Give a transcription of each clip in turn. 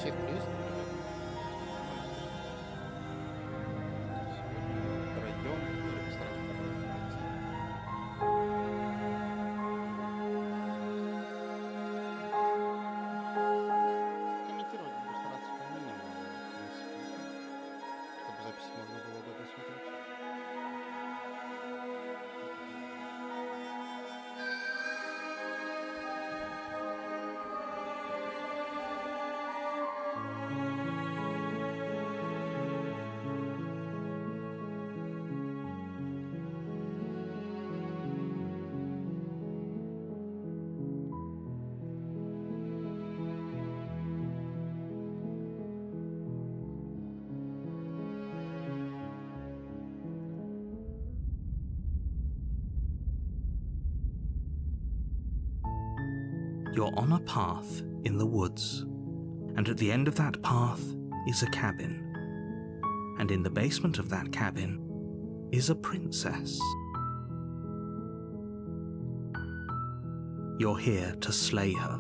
всех крест. Пройдем или постараемся пройти. Комментировать буду стараться по минимуму, в принципе, чтобы записи можно было удобно смотреть. You're on a path in the woods, and at the end of that path is a cabin. And in the basement of that cabin is a princess. You're here to slay her.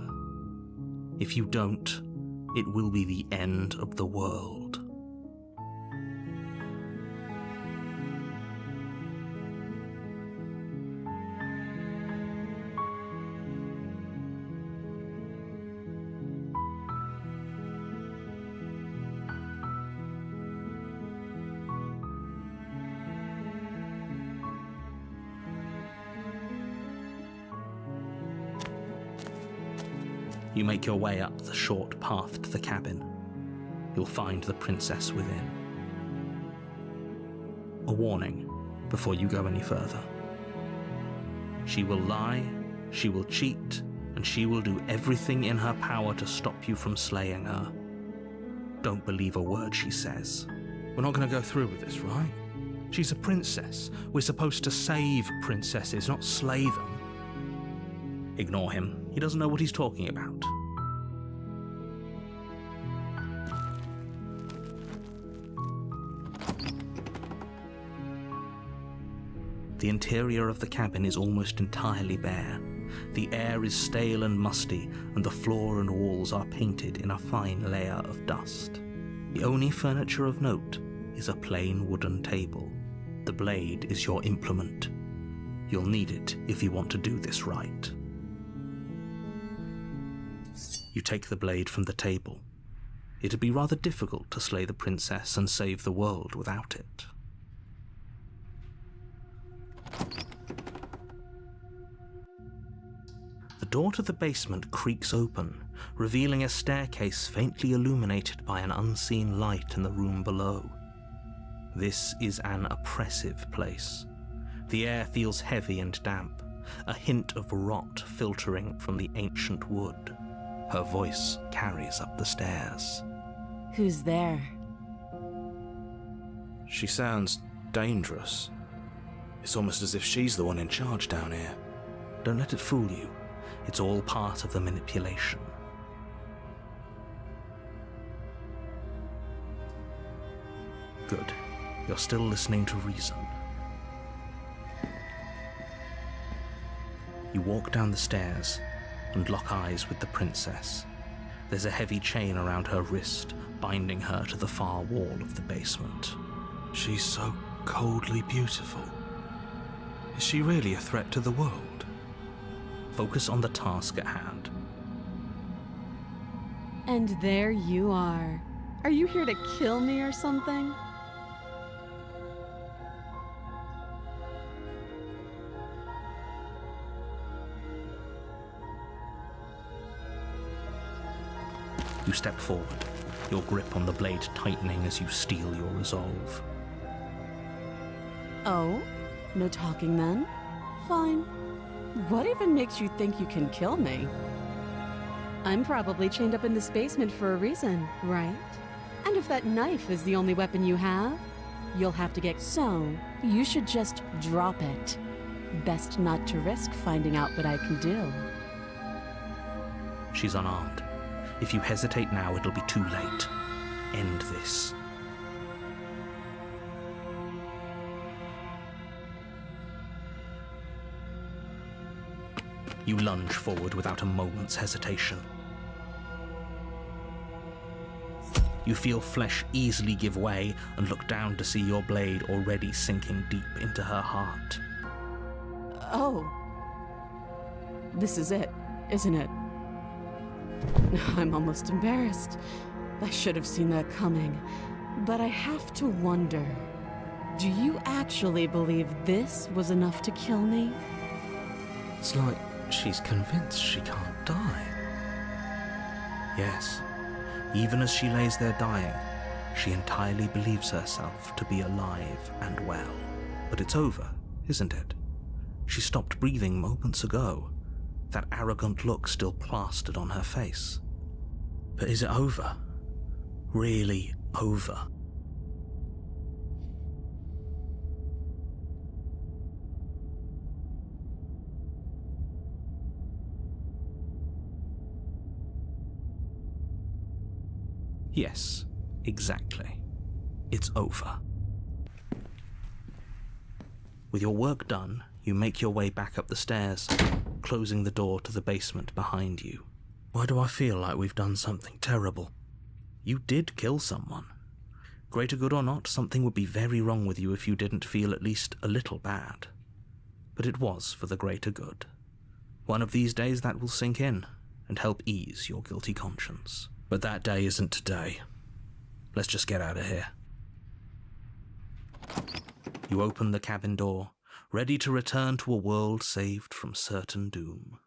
If you don't, it will be the end of the world. You make your way up the short path to the cabin. You'll find the princess within. A warning before you go any further. She will lie, she will cheat, and she will do everything in her power to stop you from slaying her. Don't believe a word she says. We're not going to go through with this, right? She's a princess. We're supposed to save princesses, not slay them. Ignore him. He doesn't know what he's talking about. The interior of the cabin is almost entirely bare. The air is stale and musty, and the floor and walls are painted in a fine layer of dust. The only furniture of note is a plain wooden table. The blade is your implement. You'll need it if you want to do this right. You take the blade from the table. It'd be rather difficult to slay the princess and save the world without it. The door to the basement creaks open, revealing a staircase faintly illuminated by an unseen light in the room below. This is an oppressive place. The air feels heavy and damp, a hint of rot filtering from the ancient wood. Her voice carries up the stairs. Who's there? She sounds dangerous. It's almost as if she's the one in charge down here. Don't let it fool you. It's all part of the manipulation. Good. You're still listening to reason. You walk down the stairs and lock eyes with the princess. There's a heavy chain around her wrist, binding her to the far wall of the basement. She's so coldly beautiful. Is she really a threat to the world? Focus on the task at hand. And there you are. Are you here to kill me or something? You step forward, your grip on the blade tightening as you steel your resolve. Oh? No talking then? Fine. What even makes you think you can kill me? I'm probably chained up in this basement for a reason, right? And if that knife is the only weapon you have, you'll have to get... So, you should just drop it. Best not to risk finding out what I can do. She's unarmed. If you hesitate now, it'll be too late. End this. You lunge forward without a moment's hesitation. You feel flesh easily give way and look down to see your blade already sinking deep into her heart. Oh. This is it, isn't it? I'm almost embarrassed. I should have seen that coming. But I have to wonder, do you actually believe this was enough to kill me? It's like she's convinced she can't die. Yes, even as she lays there dying, she entirely believes herself to be alive and well. But it's over, isn't it? She stopped breathing moments ago, that arrogant look still plastered on her face. But is it over? Really over? Yes, exactly. It's over. With your work done, you make your way back up the stairs, closing the door to the basement behind you. Why do I feel like we've done something terrible? You did kill someone. Greater good or not, something would be very wrong with you if you didn't feel at least a little bad. But it was for the greater good. One of these days that will sink in and help ease your guilty conscience. But that day isn't today. Let's just get out of here. You open the cabin door, ready to return to a world saved from certain doom.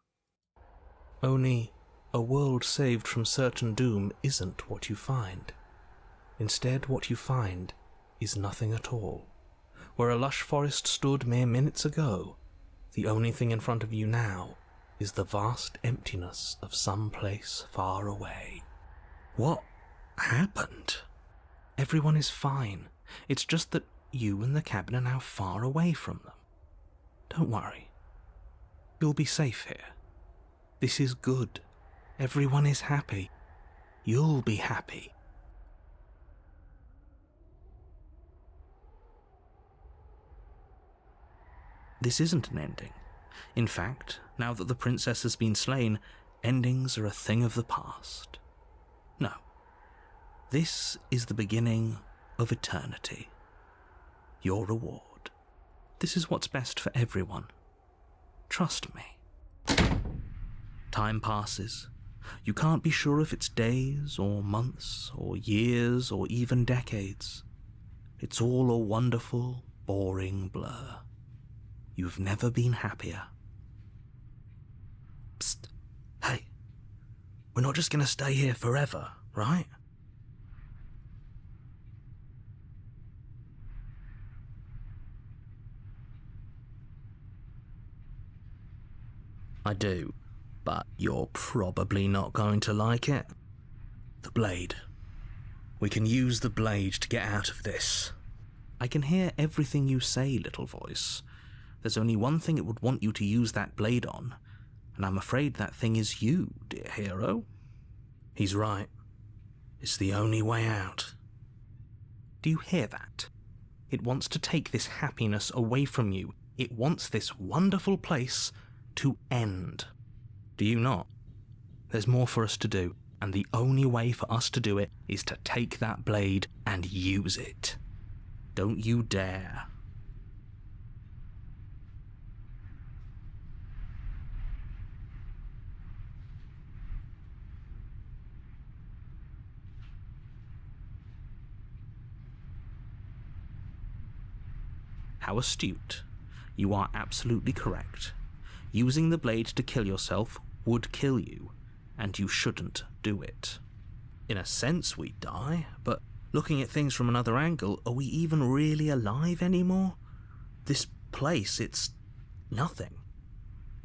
Only, a world saved from certain doom isn't what you find. Instead, what you find is nothing at all. Where a lush forest stood mere minutes ago, the only thing in front of you now is the vast emptiness of some place far away. What happened? Everyone is fine. It's just that you and the cabin are now far away from them. Don't worry. You'll be safe here. This is good. Everyone is happy. You'll be happy. This isn't an ending. In fact, now that the princess has been slain, endings are a thing of the past. No. This is the beginning of eternity. Your reward. This is what's best for everyone. Trust me. Time passes. You can't be sure if it's days or months or years or even decades. It's all a wonderful, boring blur. You've never been happier. Psst. Hey. We're not just going to stay here forever, right? I do, but you're probably not going to like it. The blade. We can use the blade to get out of this. I can hear everything you say, little voice. There's only one thing it would want you to use that blade on, and I'm afraid that thing is you, dear hero. He's right. It's the only way out. Do you hear that? It wants to take this happiness away from you. It wants this wonderful place to end. Do you not? There's more for us to do, and the only way for us to do it is to take that blade and use it. Don't you dare. How astute. You are absolutely correct. Using the blade to kill yourself would kill you, and you shouldn't do it. In a sense, we die, but looking at things from another angle, are we even really alive anymore? This place, it's nothing.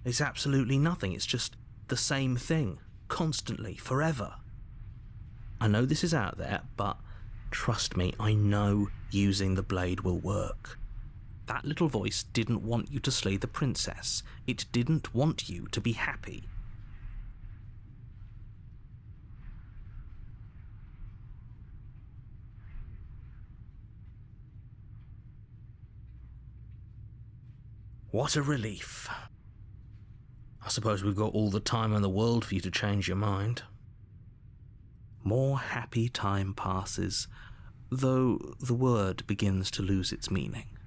It's absolutely nothing. It's just the same thing, constantly, forever. I know this is out there, but trust me, I know using the blade will work. That little voice didn't want you to slay the princess. It didn't want you to be happy. What a relief. I suppose we've got all the time in the world for you to change your mind. More happy time passes, though the word begins to lose its meaning.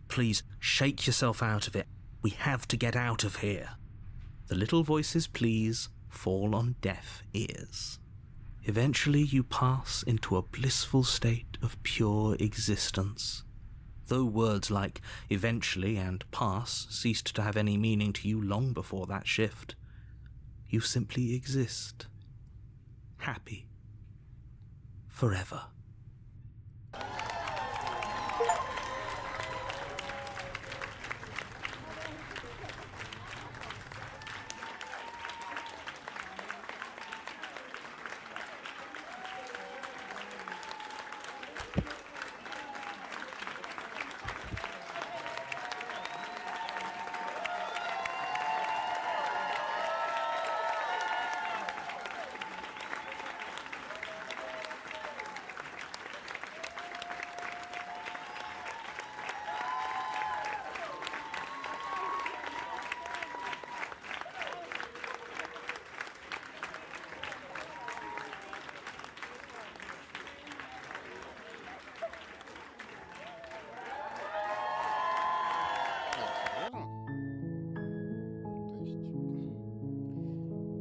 Please shake yourself out of it. We have to get out of here. The little voice's pleas fall on deaf ears. Eventually you pass into a blissful state of pure existence. Though words like eventually and pass ceased to have any meaning to you long before that shift, you simply exist. Happy. Forever.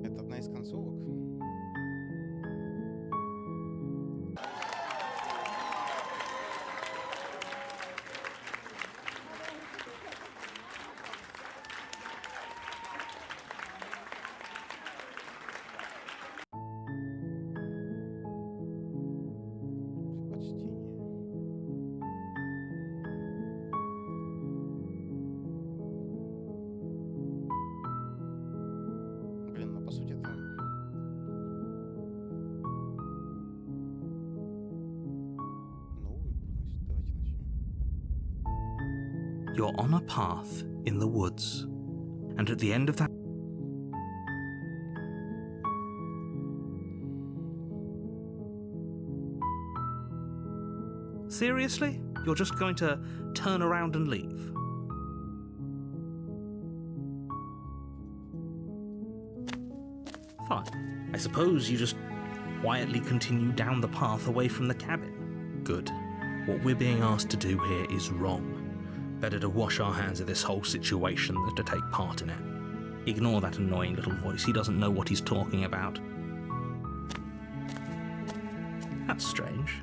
Это одна из концовок. Предпочтение. Блин, ну по сути это... Новый проносит. Давайте начнем. You're on a path in the woods, and at the end of that Seriously? You're just going to turn around and leave? Fine. I suppose you just quietly continue down the path away from the cabin. Good. What we're being asked to do here is wrong. Better to wash our hands of this whole situation than to take part in it. Ignore that annoying little voice. He doesn't know what he's talking about. That's strange.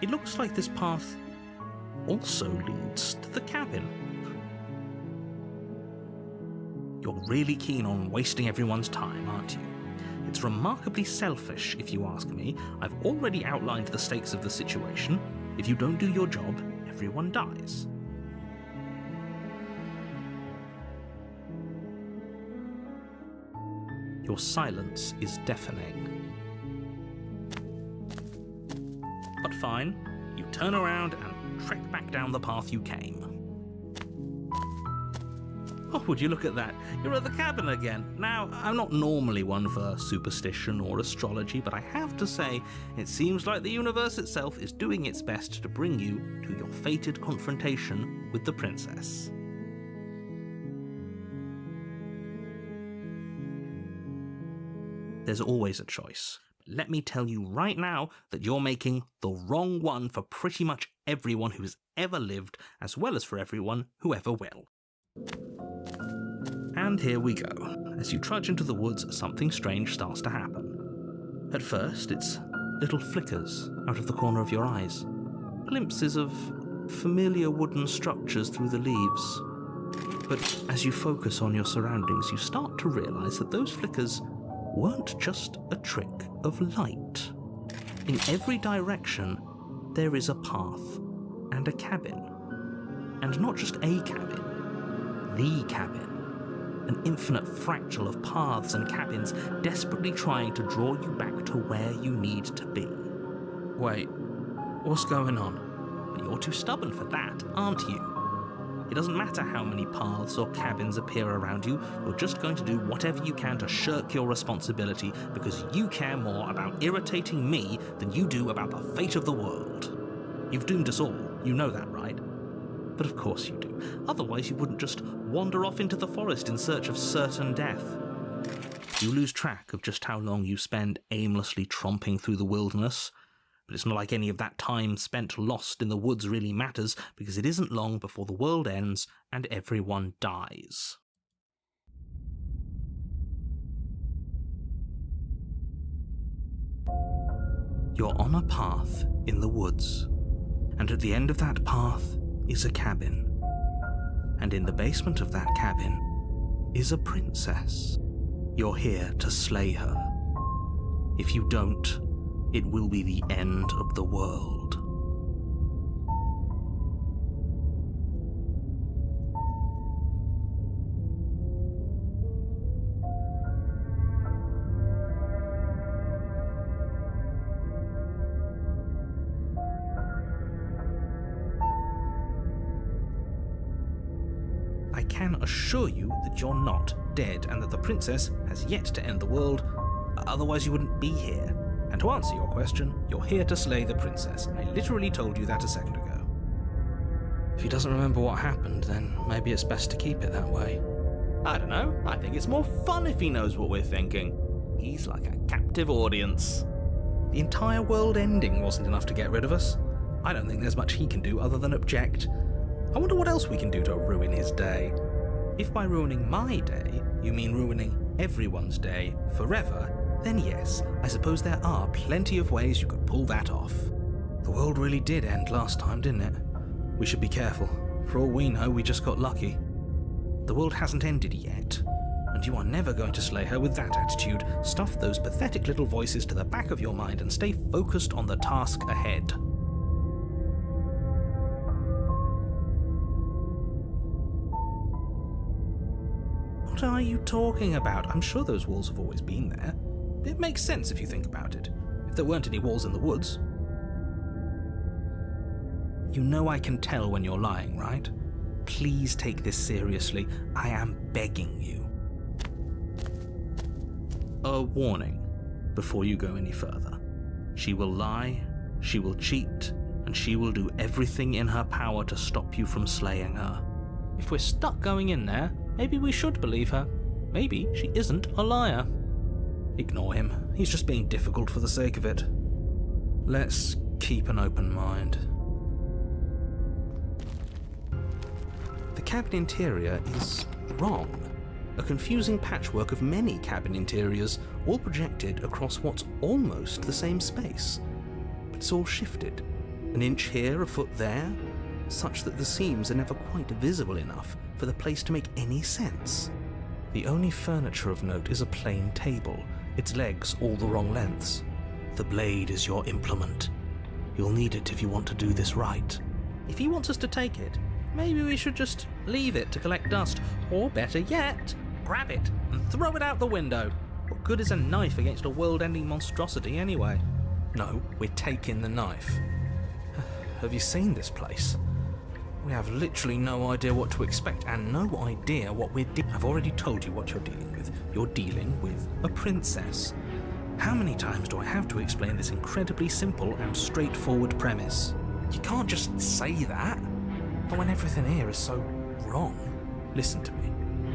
It looks like this path also leads to the cabin. You're really keen on wasting everyone's time, aren't you? It's remarkably selfish, if you ask me. I've already outlined the stakes of the situation. If you don't do your job, everyone dies. Your silence is deafening. But fine, you turn around and trek back down the path you came. Oh, would you look at that? You're at the cabin again. Now, I'm not normally one for superstition or astrology, but I have to say, it seems like the universe itself is doing its best to bring you to your fated confrontation with the princess. There's always a choice. Let me tell you right now that you're making the wrong one for pretty much everyone who's ever lived, as well as for everyone who ever will. And here we go. As you trudge into the woods, something strange starts to happen. At first, it's little flickers out of the corner of your eyes. Glimpses of familiar wooden structures through the leaves. But as you focus on your surroundings, you start to realize that those flickers weren't just a trick of light. In every direction, there is a path and a cabin. And not just a cabin, the cabin. An infinite fractal of paths and cabins desperately trying to draw you back to where you need to be. Wait, what's going on? You're too stubborn for that, aren't you? It doesn't matter how many paths or cabins appear around you, you're just going to do whatever you can to shirk your responsibility because you care more about irritating me than you do about the fate of the world. You've doomed us all, you know that, right? But of course you do. Otherwise you wouldn't just wander off into the forest in search of certain death. You lose track of just how long you spend aimlessly tromping through the wilderness, but it's not like any of that time spent lost in the woods really matters, because it isn't long before the world ends and everyone dies. You're on a path in the woods, and at the end of that path is a cabin. And in the basement of that cabin is a princess. You're here to slay her. If you don't, it will be the end of the world. I can assure you that you're not dead and that the princess has yet to end the world, otherwise you wouldn't be here. And to answer your question, you're here to slay the princess. I literally told you that a second ago. If he doesn't remember what happened, then maybe it's best to keep it that way. I don't know, I think it's more fun if he knows what we're thinking. He's like a captive audience. The entire world ending wasn't enough to get rid of us. I don't think there's much he can do other than object. I wonder what else we can do to ruin his day. If by ruining my day, you mean ruining everyone's day forever, then yes, I suppose there are plenty of ways you could pull that off. The world really did end last time, didn't it? We should be careful. For all we know, we just got lucky. The world hasn't ended yet, and you are never going to slay her with that attitude. Stuff those pathetic little voices to the back of your mind and stay focused on the task ahead. What are you talking about? I'm sure those walls have always been there. It makes sense if you think about it. If there weren't any walls in the woods. You know I can tell when you're lying, right? Please take this seriously. I am begging you. A warning before you go any further. She will lie, she will cheat, and she will do everything in her power to stop you from slaying her. If we're stuck going in there, maybe we should believe her. Maybe she isn't a liar. Ignore him. He's just being difficult for the sake of it. Let's keep an open mind. The cabin interior is wrong. A confusing patchwork of many cabin interiors, all projected across what's almost the same space. But it's all shifted. An inch here, a foot there, such that the seams are never quite visible enough for the place to make any sense. The only furniture of note is a plain table, its legs all the wrong lengths. The blade is your implement. You'll need it if you want to do this right. If he wants us to take it, maybe we should just leave it to collect dust, or better yet, grab it and throw it out the window. What good is a knife against a world-ending monstrosity anyway? No, we're taking the knife. Have you seen this place? We have literally no idea what to expect and no idea what we're dealing with. I've already told you what you're dealing with. You're dealing with a princess. How many times do I have to explain this incredibly simple and straightforward premise? You can't just say that. But when everything here is so wrong. Listen to me.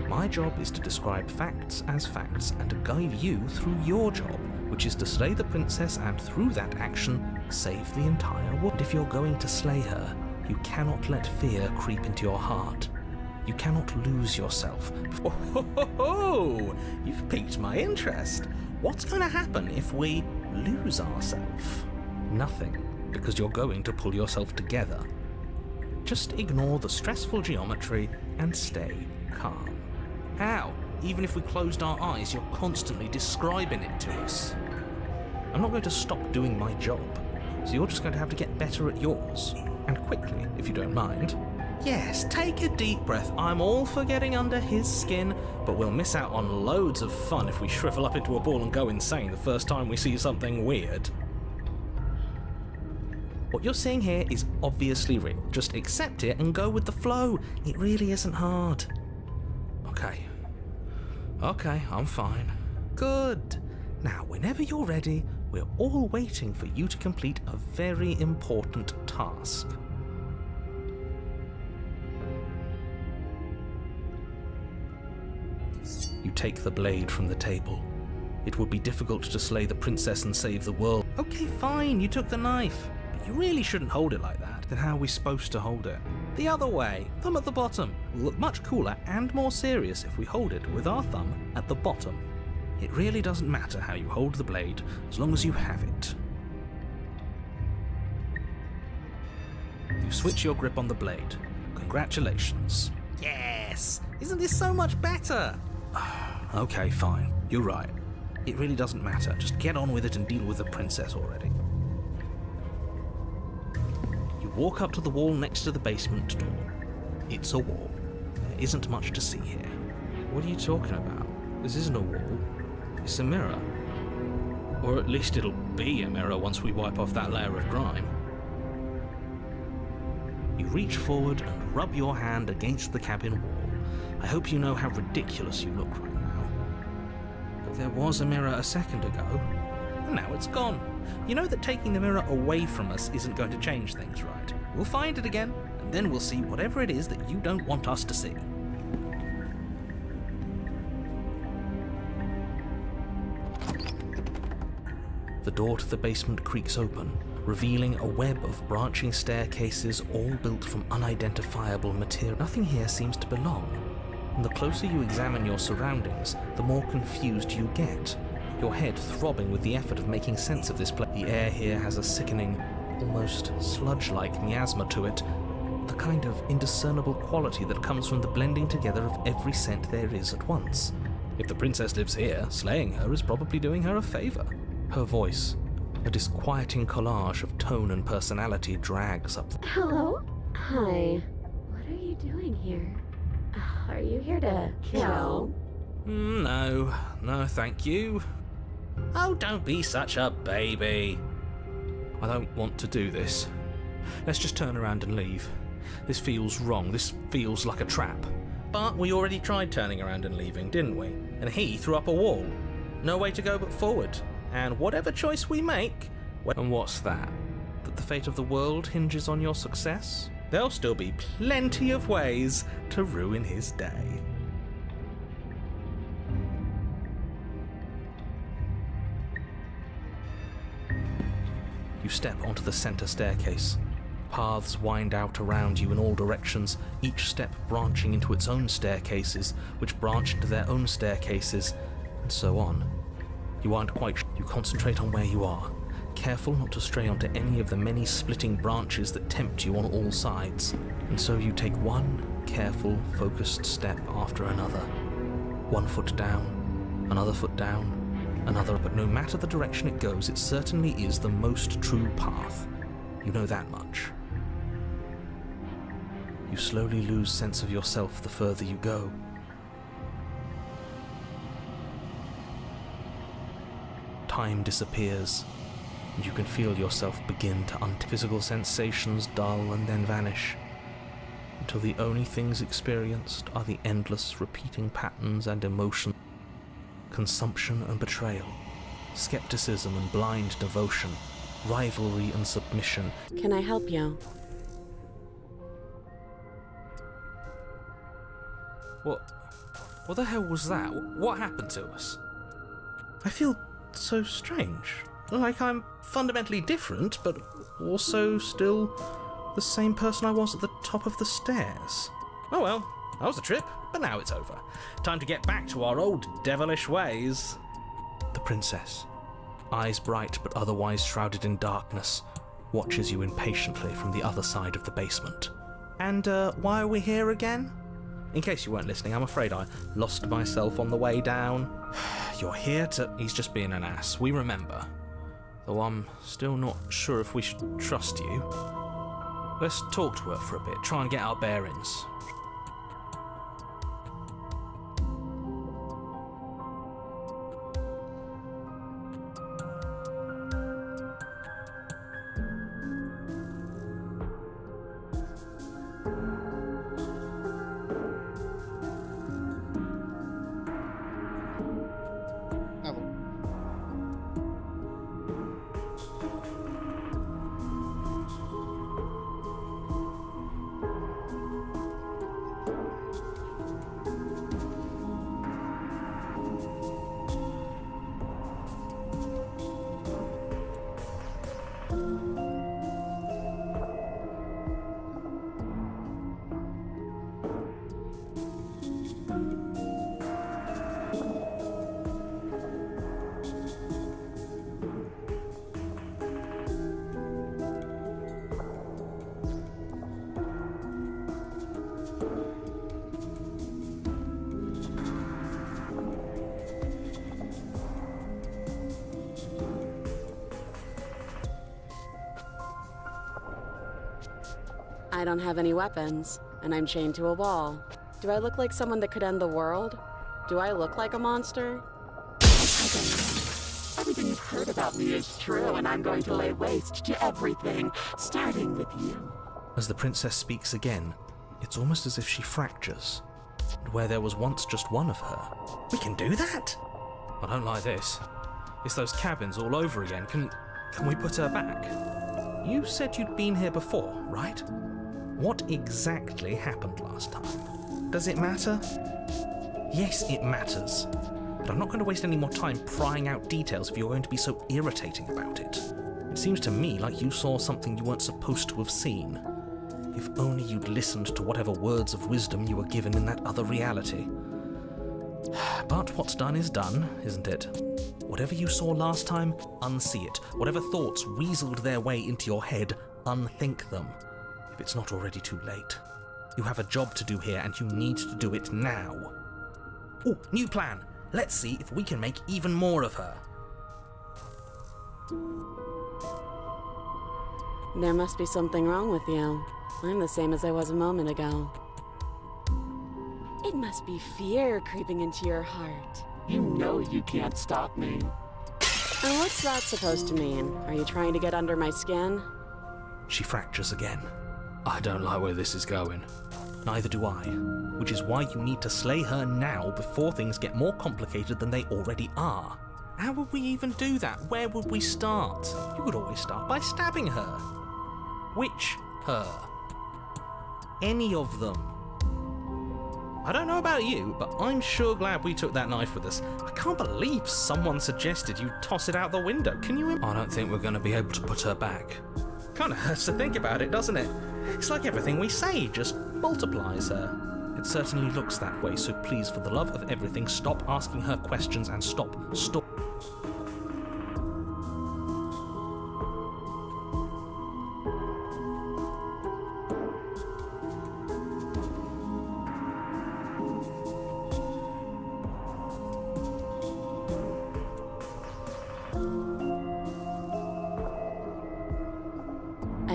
My job is to describe facts as facts and to guide you through your job, which is to slay the princess and through that action, save the entire world. If you're going to slay her, you cannot let fear creep into your heart. You cannot lose yourself. Oh, you've piqued my interest. What's going to happen if we lose ourselves? Nothing, because you're going to pull yourself together. Just ignore the stressful geometry and stay calm. How? Even if we closed our eyes, you're constantly describing it to us. I'm not going to stop doing my job, so you're just going to have to get better at yours. And quickly, if you don't mind. Yes, take a deep breath. I'm all for getting under his skin, but we'll miss out on loads of fun if we shrivel up into a ball and go insane the first time we see something weird. What you're seeing here is obviously real. Just accept it and go with the flow. It really isn't hard. Okay, I'm fine. Good. Now, whenever you're ready, we're all waiting for you to complete a very important task. You take the blade from the table It would be difficult to slay the princess and save the world. Okay, fine, you took the knife. But you really shouldn't hold it like that. Then how are we supposed to hold it? The other way, thumb at the bottom. Will look much cooler and more serious if we hold it with our thumb at the bottom. It really doesn't matter how you hold the blade, as long as you have it. You switch your grip on the blade. Congratulations. Yes! Isn't this so much better? Okay, fine. You're right. It really doesn't matter. Just get on with it and deal with the princess already. You walk up to the wall next to the basement door. It's a wall. There isn't much to see here. What are you talking about? This isn't a wall. It's a mirror. Or at least it'll be a mirror once we wipe off that layer of grime. You reach forward and rub your hand against the cabin wall. I hope you know how ridiculous you look right now. But there was a mirror a second ago, and now it's gone. You know that taking the mirror away from us isn't going to change things, right? We'll find it again, and then we'll see whatever it is that you don't want us to see. The door to the basement creaks open, revealing a web of branching staircases all built from unidentifiable material. Nothing here seems to belong, and the closer you examine your surroundings, the more confused you get, your head throbbing with the effort of making sense of this place. The air here has a sickening, almost sludge-like miasma to it, the kind of indiscernible quality that comes from the blending together of every scent there is at once. If the princess lives here, slaying her is probably doing her a favor. Her voice, a disquieting collage of tone and personality, drags up. Hello? Hi. What are you doing here? Are you here to kill? No, thank you. Oh, don't be such a baby. I don't want to do this. Let's just turn around and leave. This feels wrong. This feels like a trap. But we already tried turning around and leaving, didn't we? And he threw up a wall. No way to go but forward. And whatever choice we make... And what's that? That the fate of the world hinges on your success? There'll still be plenty of ways to ruin his day. You step onto the center staircase. Paths wind out around you in all directions, each step branching into its own staircases, which branch into their own staircases, and so on. You aren't quite sure. You concentrate on where you are, careful not to stray onto any of the many splitting branches that tempt you on all sides. And so you take one careful, focused step after another. One foot down, another foot down, another. But no matter the direction it goes, it certainly is the most true path. You know that much. You slowly lose sense of yourself the further you go. Time disappears, and you can feel yourself begin to physical sensations dull and then vanish, until the only things experienced are the endless repeating patterns and emotion, consumption and betrayal, skepticism and blind devotion, rivalry and submission. Can I help you? What the hell was that? What happened to us? I feel so strange. Like I'm fundamentally different, but also still the same person I was at the top of the stairs. Oh well, that was a trip, but now it's over. Time to get back to our old devilish ways. The princess, eyes bright but otherwise shrouded in darkness, watches you impatiently from the other side of the basement. And why are we here again? In case you weren't listening, I'm afraid I lost myself on the way down. You're here to... He's just being an ass, we remember. Though I'm still not sure if we should trust you. Let's talk to her for a bit, try and get our bearings. I don't have any weapons, and I'm chained to a wall. Do I look like someone that could end the world? Do I look like a monster? Everything you've heard about me is true, and I'm going to lay waste to everything, starting with you. As the princess speaks again, it's almost as if she fractures. And where there was once just one of her. We can do that? I don't like this. It's those cabins all over again. Can we put her back? You said you'd been here before, right? What exactly happened last time? Does it matter? Yes, it matters. But I'm not going to waste any more time prying out details if you're going to be so irritating about it. It seems to me like you saw something you weren't supposed to have seen. If only you'd listened to whatever words of wisdom you were given in that other reality. But what's done is done, isn't it? Whatever you saw last time, unsee it. Whatever thoughts weaseled their way into your head, unthink them. If it's not already too late. You have a job to do here, and you need to do it now. Ooh, new plan! Let's see if we can make even more of her. There must be something wrong with you. I'm the same as I was a moment ago. It must be fear creeping into your heart. You know you can't stop me. And what's that supposed to mean? Are you trying to get under my skin? She fractures again. I don't like where this is going. Neither do I. Which is why you need to slay her now before things get more complicated than they already are. How would we even do that? Where would we start? You would always start by stabbing her. Which her? Any of them. I don't know about you, but I'm sure glad we took that knife with us. I can't believe someone suggested you toss it out the window. Can you? I don't think we're going to be able to put her back. Kind of hurts to think about it, doesn't it? It's like everything we say just multiplies her. It certainly looks that way, so please, for the love of everything, stop asking her questions and stop.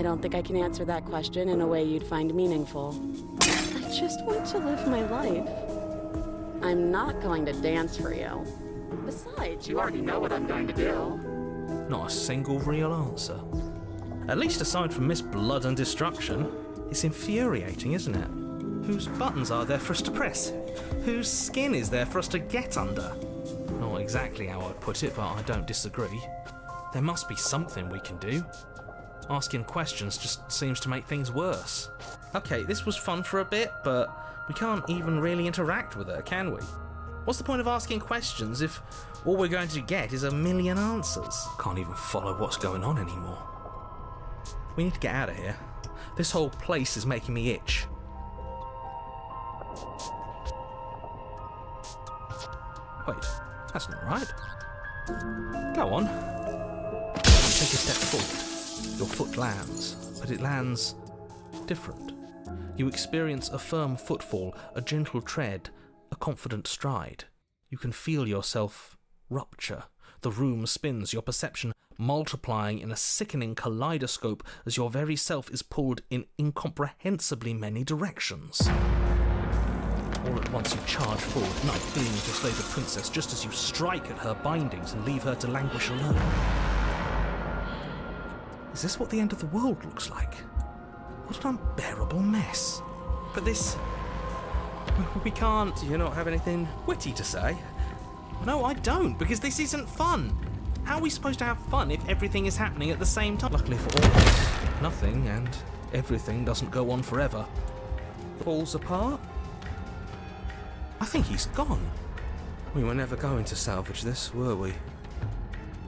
I don't think I can answer that question in a way you'd find meaningful. I just want to live my life. I'm not going to dance for you. Besides, You already know what I'm going to do. Not a single real answer. At least aside from Miss Blood and Destruction, it's infuriating, isn't it? Whose buttons are there for us to press? Whose skin is there for us to get under? Not exactly how I'd put it, but I don't disagree. There must be something we can do. Asking questions just seems to make things worse. Okay, this was fun for a bit, but we can't even really interact with her, can we? What's the point of asking questions if all we're going to get is a million answers? Can't even follow what's going on anymore. We need to get out of here. This whole place is making me itch. Wait, that's not right. Go on. Take a step forward. Your foot lands, but it lands different. You experience a firm footfall, a gentle tread, a confident stride. You can feel yourself rupture. The room spins, your perception multiplying in a sickening kaleidoscope as your very self is pulled in incomprehensibly many directions. All at once you charge forward, knife gleaming to slay the princess just as you strike at her bindings and leave her to languish alone. Is this what the end of the world looks like? What an unbearable mess. But this... We can't, you not have anything witty to say? No, I don't, because this isn't fun. How are we supposed to have fun if everything is happening at the same time? Luckily for all of us, nothing and everything doesn't go on forever. Falls apart? I think he's gone. We were never going to salvage this, were we?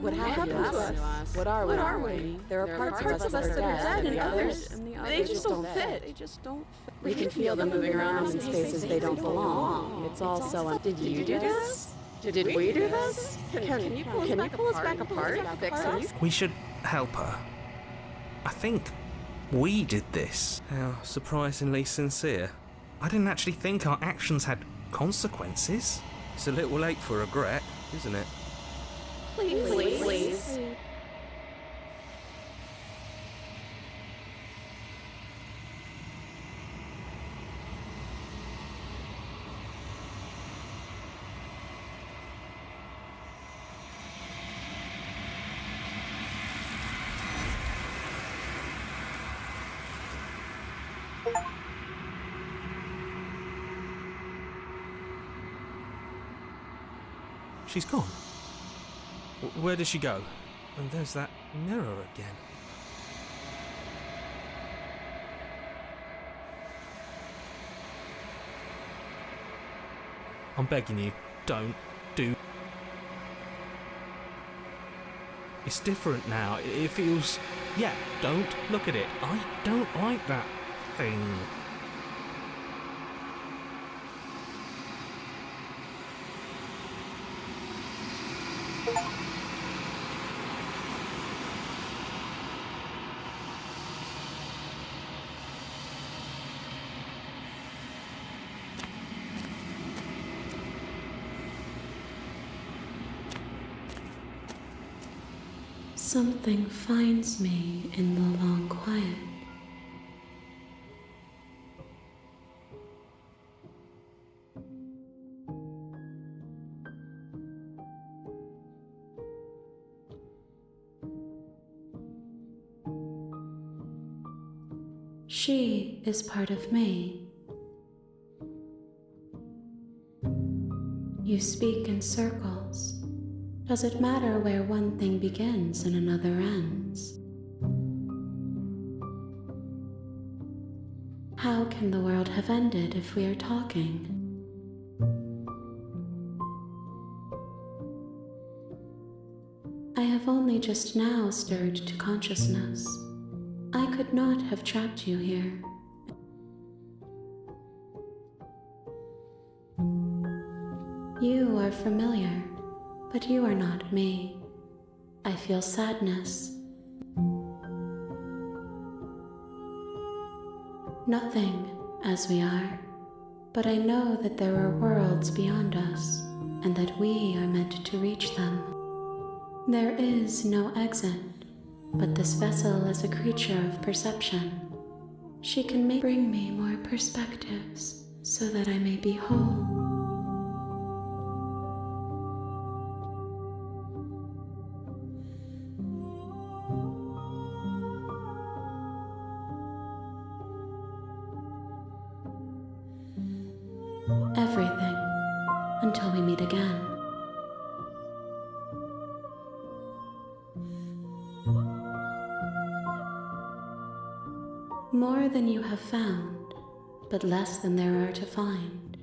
what happened to us? What are we? There are parts of us that are dead, and others, they just don't fit. We can feel them moving around in spaces they don't belong. It's all so... Did you do this? Did we do this? Can you pull us back apart and fix us? We should help her. I think we did this. How surprisingly sincere. I didn't actually think our actions had consequences. It's a little late for regret, isn't it? Please. She's gone. Where did she go? And there's that mirror again. I'm begging you, don't do... It's different now. It feels... Yeah, don't look at it. I don't like that thing. Something finds me in the long quiet. She is part of me. You speak in circles. Does it matter where one thing begins and another ends? How can the world have ended if we are talking? I have only just now stirred to consciousness. I could not have trapped you here. You are familiar, but you are not me. I feel sadness. Nothing, as we are, but I know that there are worlds beyond us, and that we are meant to reach them. There is no exit, but this vessel is a creature of perception. She can bring me more perspectives, so that I may be whole. Everything, until we meet again. More than you have found, but less than there are to find.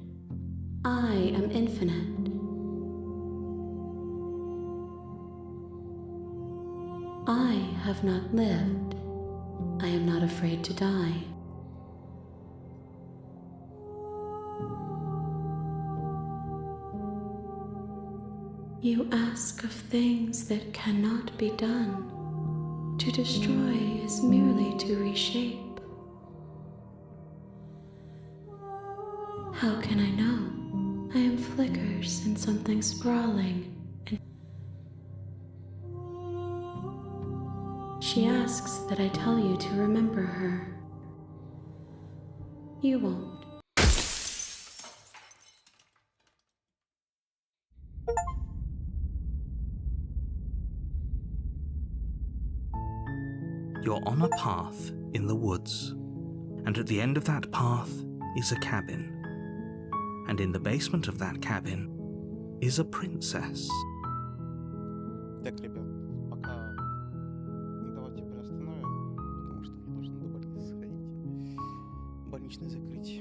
I am infinite. I have not lived. I am not afraid to die. You ask of things that cannot be done. To destroy is merely to reshape. How can I know? I am flickers in something sprawling, and she asks that I tell you to remember her. You won't. You're on a path in the woods, and at the end of that path is a cabin. And in the basement of that cabin is a princess. Так, ребят, пока давайте приостановим, потому что мне нужно до больницы сходить. Больничное закрыть.